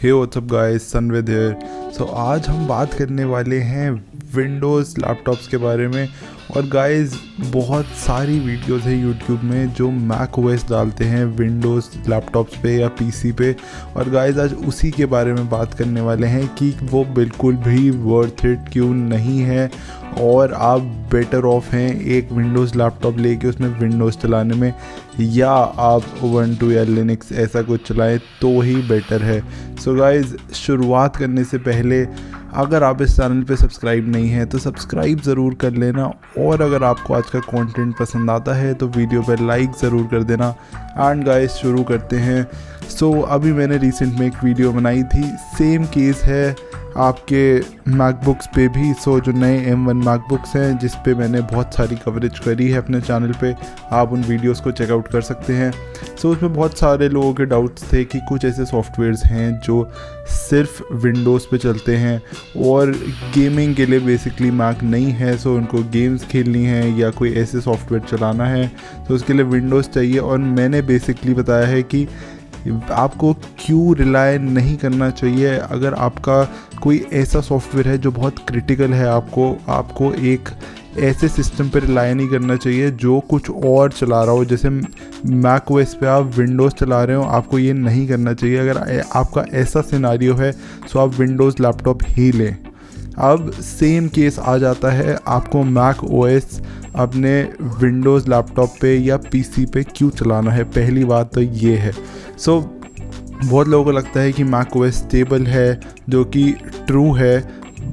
Hey what's up guys, Sanvid here. So आज हम बात करने वाले हैं विंडोज़ लैपटॉप्स के बारे में। और गाइस बहुत सारी वीडियोस है यूट्यूब में जो मैक ओएस डालते हैं विंडोज़ लैपटॉप्स पे या पीसी पे। और गाइस आज उसी के बारे में बात करने वाले हैं कि वो बिल्कुल भी वर्थ इट क्यों नहीं है और आप बेटर ऑफ हैं एक विंडोज़ लैपटॉप लेके उसमें विंडोज़ चलाने में, या आप उबंटू या लिनक्स ऐसा कुछ चलाएं तो ही बेटर है। सो गाइस शुरुआत करने से पहले अगर आप इस चैनल पे सब्सक्राइब नहीं है तो सब्सक्राइब ज़रूर कर लेना, और अगर आपको आज का कंटेंट पसंद आता है तो वीडियो पर लाइक ज़रूर कर देना। एंड गाइस शुरू करते हैं। सो अभी मैंने रिसेंट में एक वीडियो बनाई थी, सेम केस है आपके मैकबुक्स पे भी। सो जो नए M1 मैकबुक्स हैं जिस पे मैंने बहुत सारी कवरेज करी है अपने चैनल पे, आप उन वीडियोस को चेकआउट कर सकते हैं। सो उसमें बहुत सारे लोगों के डाउट्स थे कि कुछ ऐसे सॉफ्टवेयर्स हैं जो सिर्फ विंडोज़ पे चलते हैं और गेमिंग के लिए बेसिकली मैक नहीं है। सो उनको गेम्स खेलनी है या कोई ऐसे सॉफ्टवेयर चलाना है तो उसके लिए विंडोज़ चाहिए। और मैंने बेसिकली बताया है कि आपको क्यों रिलाय नहीं करना चाहिए। अगर आपका कोई ऐसा सॉफ्टवेयर है जो बहुत क्रिटिकल है, आपको एक ऐसे सिस्टम पर रिलाय नहीं करना चाहिए जो कुछ और चला रहा हो। जैसे मैक ओएस पे आप विंडोज़ चला रहे हो, आपको ये नहीं करना चाहिए। अगर आपका ऐसा सिनारियो है तो आप विंडोज़ लैपटॉप ही लें। अब सेम केस आ जाता है आपको मैक ओएस अपने विंडोज़ लैपटॉप पे या पीसी पे क्यों चलाना है। पहली बात तो ये है। सो बहुत लोगों को लगता है कि मैक ओएस स्टेबल है, जो कि ट्रू है,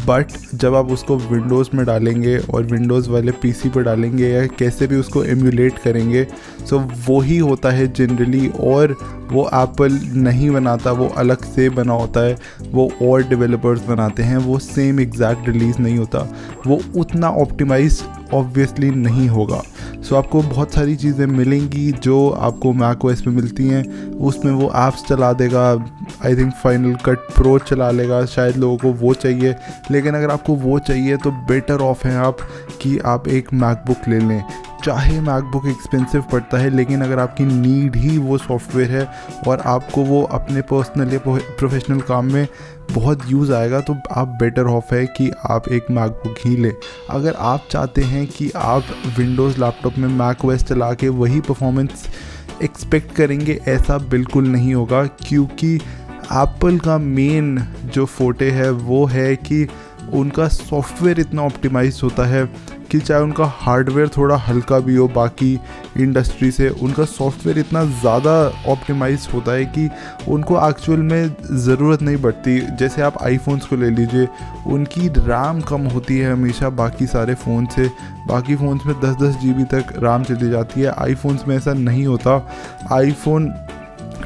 बट जब आप उसको विंडोज़ में डालेंगे और विंडोज़ वाले पीसी पर डालेंगे या कैसे भी उसको एम्यूलेट करेंगे, सो वो ही होता है जनरली। और वो एप्पल नहीं बनाता, वो अलग से बना होता है, वो और डेवलपर्स बनाते हैं, वो सेम एग्जैक्ट रिलीज़ नहीं होता, वो उतना ऑप्टिमाइज ऑब्वियसली नहीं होगा। सो आपको बहुत सारी चीज़ें मिलेंगी जो आपको मैक ओएस पे मिलती हैं। उसमें वो ऐप्स चला देगा, I think final cut pro चला लेगा, शायद लोगों को वो चाहिए। लेकिन अगर आपको वो चाहिए तो बेटर ऑफ हैं आप कि आप एक मैकबुक ले लें। चाहे मैकबुक एक्सपेंसिव पड़ता है, लेकिन अगर आपकी नीड ही वो सॉफ्टवेयर है और आपको वो अपने पर्सनल या प्रोफेशनल काम में बहुत यूज़ आएगा, तो आप बेटर ऑफ है कि आप एक मैकबुक ही लें। अगर आप चाहते हैं कि आप विंडोज़ लैपटॉप में मैक ओएस चला के वही परफॉर्मेंस एक्सपेक्ट करेंगे, ऐसा बिल्कुल नहीं होगा। क्योंकि एप्पल का मेन जो फोटे है वो है कि उनका सॉफ्टवेयर इतना ऑप्टिमाइज होता है कि चाहे उनका हार्डवेयर थोड़ा हल्का भी हो बाकी इंडस्ट्री से, उनका सॉफ्टवेयर इतना ज़्यादा ऑप्टिमाइज होता है कि उनको एक्चुअल में ज़रूरत नहीं पड़ती। जैसे आप आईफोन्स को ले लीजिए, उनकी रैम कम होती है हमेशा बाकी सारे फ़ोन से। बाकी फ़ोन्स में 10-10 GB तक रैम चली जाती है, आईफोन्स में ऐसा नहीं होता। आईफोन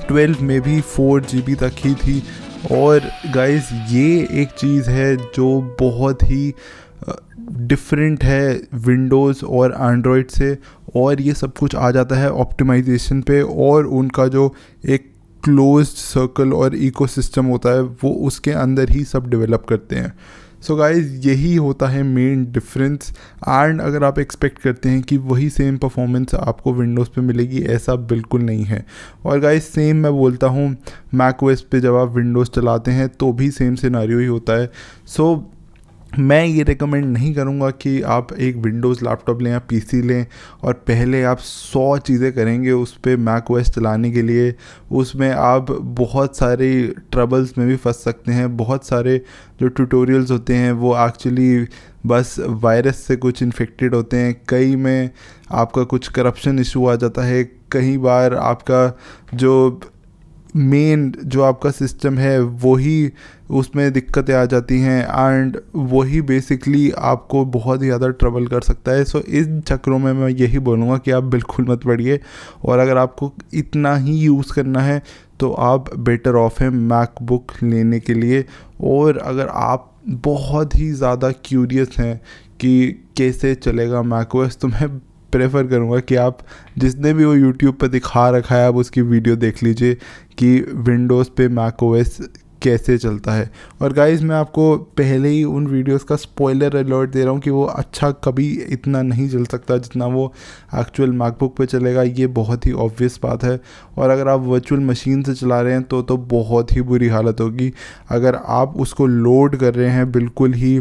12 में भी 4 GB तक ही थी। और गाइस ये एक चीज़ है जो बहुत ही डिफरेंट है विंडोज़ और एंड्रॉयड से। और ये सब कुछ आ जाता है ऑप्टिमाइजेशन पे, और उनका जो एक क्लोज्ड सर्कल और इकोसिस्टम होता है वो उसके अंदर ही सब डेवलप करते हैं। सो गाइस यही होता है मेन डिफरेंस। एंड अगर आप एक्सपेक्ट करते हैं कि वही सेम परफॉर्मेंस आपको विंडोज़ पे मिलेगी, ऐसा बिल्कुल नहीं है। और गाइस सेम मैं बोलता हूँ मैक ओएस पे जब आप विंडोज़ चलाते हैं तो भी सेम सिनेरियो ही होता है। सो मैं ये रेकमेंड नहीं करूँगा कि आप एक विंडोज़ लैपटॉप लें या पीसी लें और पहले आप 100 चीज़ें करेंगे उस पर मैक ओएस चलाने के लिए। उसमें आप बहुत सारे ट्रबल्स में भी फंस सकते हैं। बहुत सारे जो ट्यूटोरियल्स होते हैं वो एक्चुअली बस वायरस से कुछ इन्फेक्टेड होते हैं, कई में आपका कुछ करप्शन इशू आ जाता है, कई बार आपका जो मेन जो आपका सिस्टम है वही उसमें दिक्कतें आ जाती हैं, एंड वही बेसिकली आपको बहुत ही ज़्यादा ट्रबल कर सकता है। सो इन चक्रों में मैं यही बोलूँगा कि आप बिल्कुल मत पड़िए। और अगर आपको इतना ही यूज़ करना है तो आप बेटर ऑफ है मैकबुक लेने के लिए। और अगर आप बहुत ही ज़्यादा क्यूरियस हैं कि कैसे चलेगा मैक ओएस, तो मैं प्रेफर करूँगा कि आप जिसने भी वो यूट्यूब पर दिखा रखा है आप उसकी वीडियो देख लीजिए कि विंडोज़ पे मैक ओएस कैसे चलता है। और गाइस मैं आपको पहले ही उन वीडियोस का स्पॉइलर अलर्ट दे रहा हूँ कि वो अच्छा कभी इतना नहीं चल सकता जितना वो एक्चुअल मैकबुक पे चलेगा, ये बहुत ही ऑब्वियस बात है। और अगर आप वर्चुअल मशीन से चला रहे हैं तो बहुत ही बुरी हालत होगी। अगर आप उसको लोड कर रहे हैं बिल्कुल ही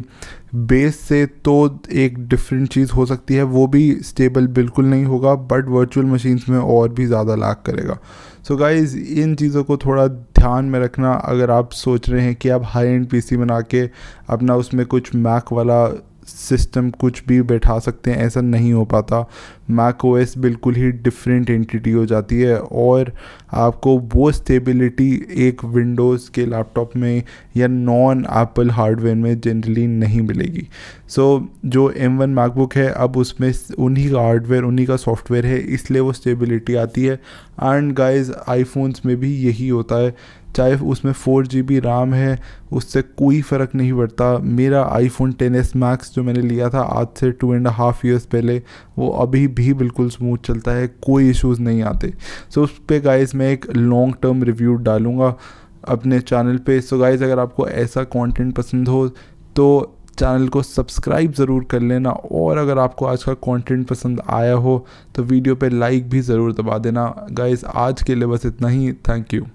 बेस से तो एक डिफरेंट चीज़ हो सकती है, वो भी स्टेबल बिल्कुल नहीं होगा, बट वर्चुअल मशीन्स में और भी ज़्यादा लैग करेगा। सो गाइज़ इन चीज़ों को थोड़ा ध्यान में रखना। अगर आप सोच रहे हैं कि आप हाई एंड पीसी बना के अपना उसमें कुछ मैक वाला सिस्टम कुछ भी बैठा सकते हैं, ऐसा नहीं हो पाता। मैक ओएस बिल्कुल ही डिफरेंट एंटिटी हो जाती है और आपको वो स्टेबिलिटी एक विंडोज़ के लैपटॉप में या नॉन एप्पल हार्डवेयर में जनरली नहीं मिलेगी। सो जो M1 मैकबुक है अब उसमें उन्हीं का हार्डवेयर उन्हीं का सॉफ्टवेयर है, इसलिए वो स्टेबिलिटी आती है। एंड गाइस आईफोन्स में भी यही होता है, चाहे उसमें 4 GB रैम है उससे कोई फ़र्क नहीं पड़ता। मेरा iPhone XS Max जो मैंने लिया था आज से 2.5 ईयर्स पहले, वो अभी भी बिल्कुल स्मूथ चलता है, कोई इश्यूज़ नहीं आते। सो उस पर गाइस मैं एक लॉन्ग टर्म रिव्यू डालूँगा अपने चैनल पे। सो गाइस अगर आपको ऐसा कंटेंट पसंद हो तो चैनल को सब्सक्राइब ज़रूर कर लेना, और अगर आपको आज का कंटेंट पसंद आया हो तो वीडियो पे लाइक भी ज़रूर दबा देना। गाइस आज के लिए बस इतना ही, थैंक यू।